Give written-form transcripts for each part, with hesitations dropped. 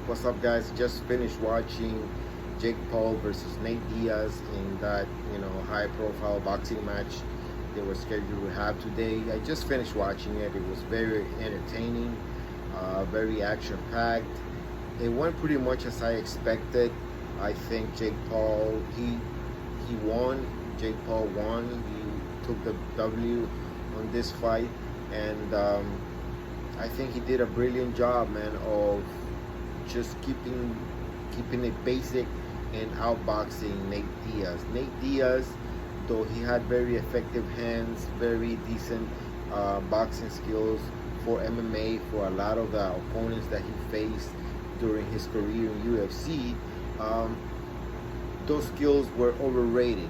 What's up, guys? Just finished watching Jake Paul versus Nate Diaz in that high-profile boxing match they were scheduled to have today. I just finished watching it. It was very entertaining, very action-packed. It went pretty much as I expected. I think Jake Paul he won. Jake Paul won. He took the W on this fight, and I think he did a brilliant job, man, of just keeping it basic and outboxing Nate Diaz. Nate Diaz, though he had very effective hands, very decent boxing skills for MMA, for a lot of the opponents that he faced during his career in UFC, um, those skills were overrated.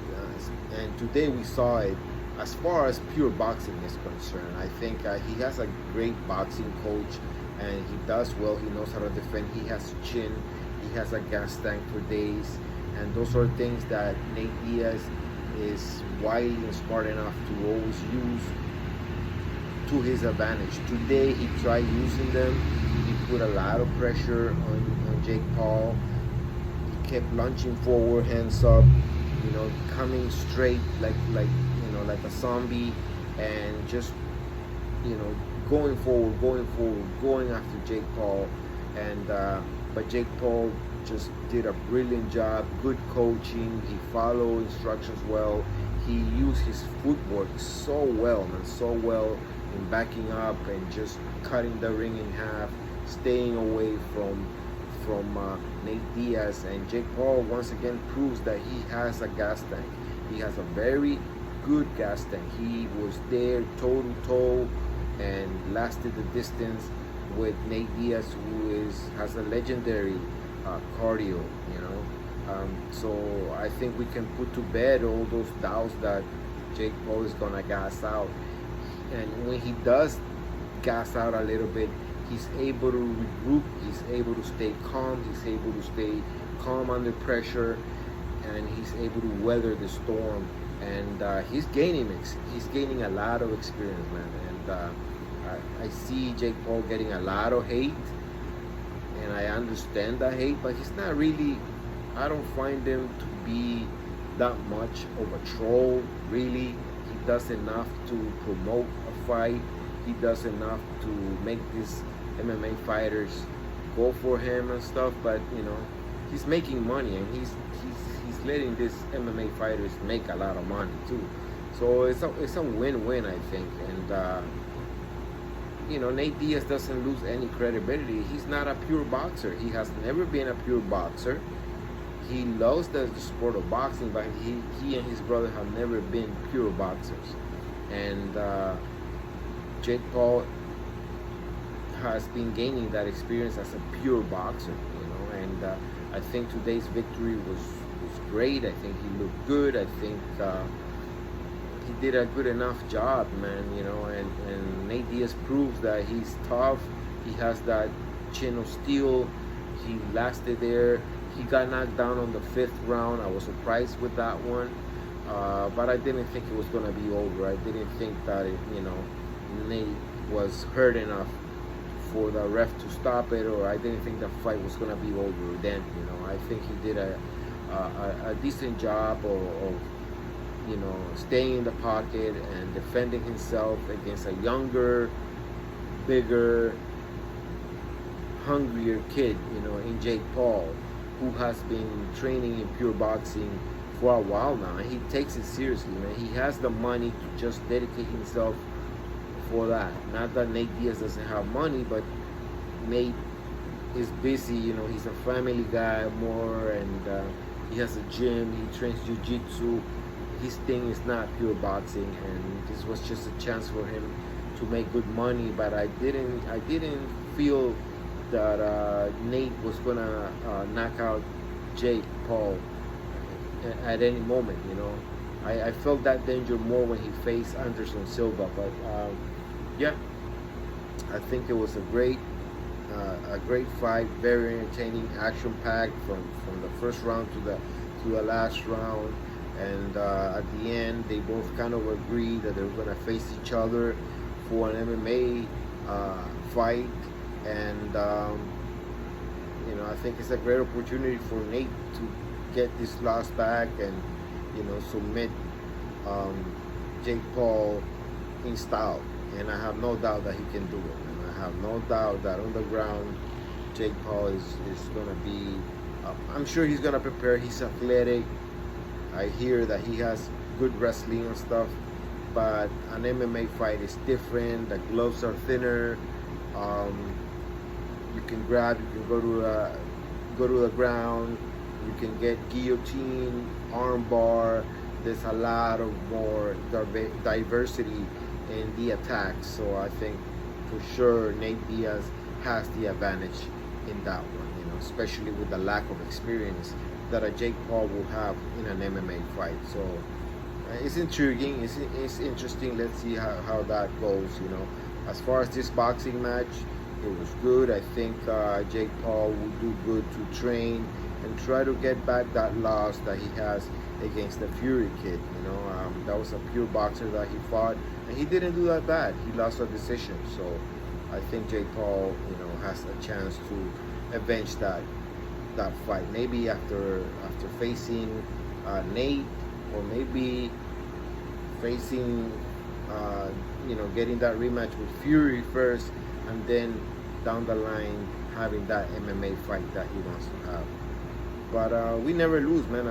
And today we saw it as far as pure boxing is concerned. I think he has a great boxing coach, and he does well. He knows how to defend. He has a chin. He has a gas tank for days. And those are things that Nate Diaz is wily and smart enough to always use to his advantage. Today he tried using them. He put a lot of pressure on Jake Paul. He kept lunging forward, hands up, coming straight like a zombie, and just going forward, going after Jake Paul. And but Jake Paul just did a brilliant job. Good coaching. He followed instructions well. He used his footwork so well, man, so well in backing up and just cutting the ring in half, staying away from Nate Diaz. And Jake Paul once again proves that he has a gas tank. He has a very good gas tank. He was there toe to toe and lasted the distance with Nate Diaz, who has a legendary cardio. So I think we can put to bed all those doubts that Jake Paul is gonna gas out. And when he does gas out a little bit, he's able to regroup. He's able to stay calm. He's able to stay calm under pressure, and he's able to weather the storm. And he's gaining a lot of experience, man. And I see Jake Paul getting a lot of hate, and I understand that hate, but he's not really. I don't find him to be that much of a troll, really. He does enough to promote a fight. He does enough to make these MMA fighters go for him and stuff. But he's making money, and he's letting these MMA fighters make a lot of money too. So it's a win-win, I think. And Nate Diaz doesn't lose any credibility. He's not a pure boxer. He has never been a pure boxer. He loves the sport of boxing, but he and his brother have never been pure boxers. And Jake Paul has been gaining that experience as a pure boxer, and I think today's victory was great. I think he looked good. I think he did a good enough job, man, and Nate Diaz proves that he's tough. He has that chin of steel. He lasted there. He got knocked down on the 5th round. I was surprised with that one, but I didn't think it was going to be over. I didn't think that Nate was hurt enough for the ref to stop it, or I didn't think the fight was going to be over then. I think he did a decent job of staying in the pocket and defending himself against a younger, bigger, hungrier kid, in Jake Paul, who has been training in pure boxing for a while now. And he takes it seriously, man. He has the money to just dedicate himself for that. Not that Nate Diaz doesn't have money, but Nate is busy. He's a family guy more, and he has a gym. He trains jiu-jitsu. His thing is not pure boxing, and this was just a chance for him to make good money. But I didn't feel that Nate was gonna knock out Jake Paul at any moment. I felt that danger more when he faced Anderson Silva. But yeah, I think it was a great fight, very entertaining, action-packed from the first round to the last round. And at the end, they both kind of agreed that they were gonna face each other for an MMA fight. And I think it's a great opportunity for Nate to get this loss back and submit um, Jake Paul in style. And I have no doubt that he can do it. And I have no doubt that on the ground, Jake Paul is going to be. I'm sure he's going to prepare. He's athletic. I hear that he has good wrestling and stuff, but an MMA fight is different. The gloves are thinner. You can grab. You can go to the ground. You can get guillotine, armbar. There's a lot of more diversity in the attacks. So I think for sure Nate Diaz has the advantage in that one. Especially with the lack of experience that a Jake Paul will have in an MMA fight. So it's intriguing. It's interesting. Let's see how that goes. As far as this boxing match, it was good. I think Jake Paul will do good to train and try to get back that loss that he has against the Fury kid. That was a pure boxer that he fought, and he didn't do that bad. He lost a decision. So I think Jake Paul, has a chance to avenge that fight. Maybe after facing Nate, or maybe facing getting that rematch with Fury first, and then down the line having that MMA fight that he wants to have. But we never lose, man.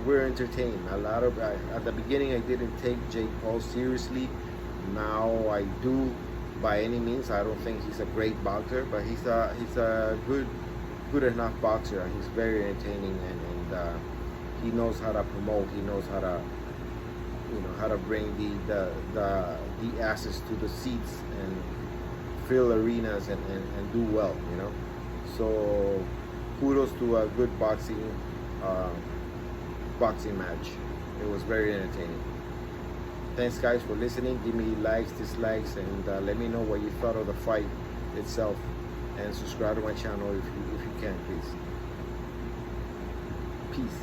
We're entertained. At the beginning I didn't take Jake Paul seriously. Now I do. By any means, I don't think he's a great boxer, but he's a good enough boxer, and he's very entertaining, and he knows how to promote. He knows how to bring the asses to the seats and fill arenas and do well. So kudos to a good boxing match. It was very entertaining. Thanks guys for listening. Give me likes, dislikes, and let me know what you thought of the fight itself. And subscribe to my channel if you can, please. Peace.